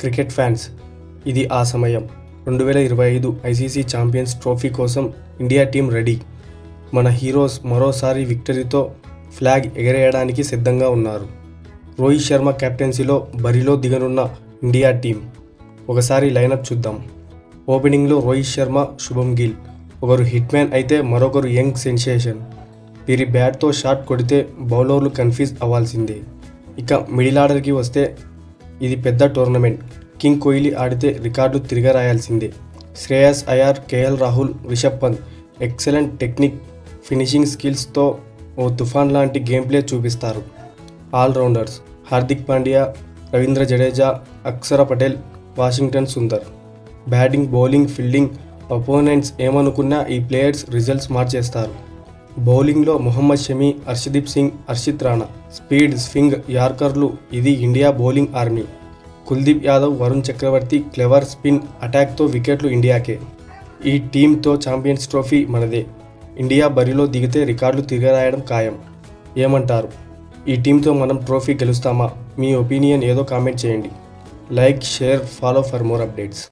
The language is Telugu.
క్రికెట్ ఫ్యాన్స్, ఇది ఆ సమయం. 2025 ఐసీసీ ఛాంపియన్స్ ట్రోఫీ కోసం ఇండియా టీం రెడీ. మన హీరోస్ మరోసారి విక్టరీతో ఫ్లాగ్ ఎగరేయడానికి సిద్ధంగా ఉన్నారు. రోహిత్ శర్మ కెప్టెన్సీలో బరిలో దిగనున్న ఇండియా టీం. ఒకసారి లైనప్ చూద్దాం. ఓపెనింగ్లో రోహిత్ శర్మ, శుభమ్ గిల్. ఒకరు హిట్ మ్యాన్ అయితే మరొకరు యంగ్ సెన్సేషన్. వీరి బ్యాట్తో షాట్ కొడితే బౌలర్లు కన్ఫ్యూజ్ అవ్వాల్సిందే. ఇక మిడిల్ ఆర్డర్కి వస్తే ఇది పెద్ద టోర్నమెంట్. కింగ్ కోహ్లీ ఆడితే రికార్డు తిరగరాయాల్సిందే. Shreyas Iyer, KL Rahul, Rishabh Pant excellent technique, finishing స్కిల్స్తో ఓ తుఫాన్ లాంటి గేమ్ ప్లే చూపిస్తారు. Allrounders Hardik Pandya, Ravindra Jadeja, Axar Patel, Washington Sundar. Batting, bowling, fielding opponents ఏమనుకున్నా ఈ ప్లేయర్స్ రిజల్ట్స్ మార్చేస్తారు. బౌలింగ్లో మొహమ్మద్ షమి, హర్షదీప్ సింగ్, హర్షిత్ రాణా. స్పీడ్, స్వింగ్, యార్కర్లు ఇది India bowling army. Kuldeep Yadav, Varun Chakravarthy clever spin అటాక్తో వికెట్లు ఇండియాకే. ఈ టీంతో ఛాంపియన్స్ ట్రోఫీ మనదే. ఇండియా బరిలో దిగితే రికార్డులు తిరగరాయడం ఖాయం. ఏమంటారు? ఈ టీంతో మనం ట్రోఫీ గెలుస్తామా? మీ ఒపీనియన్ ఏదో కామెంట్ చేయండి. Like, share, follow for more updates.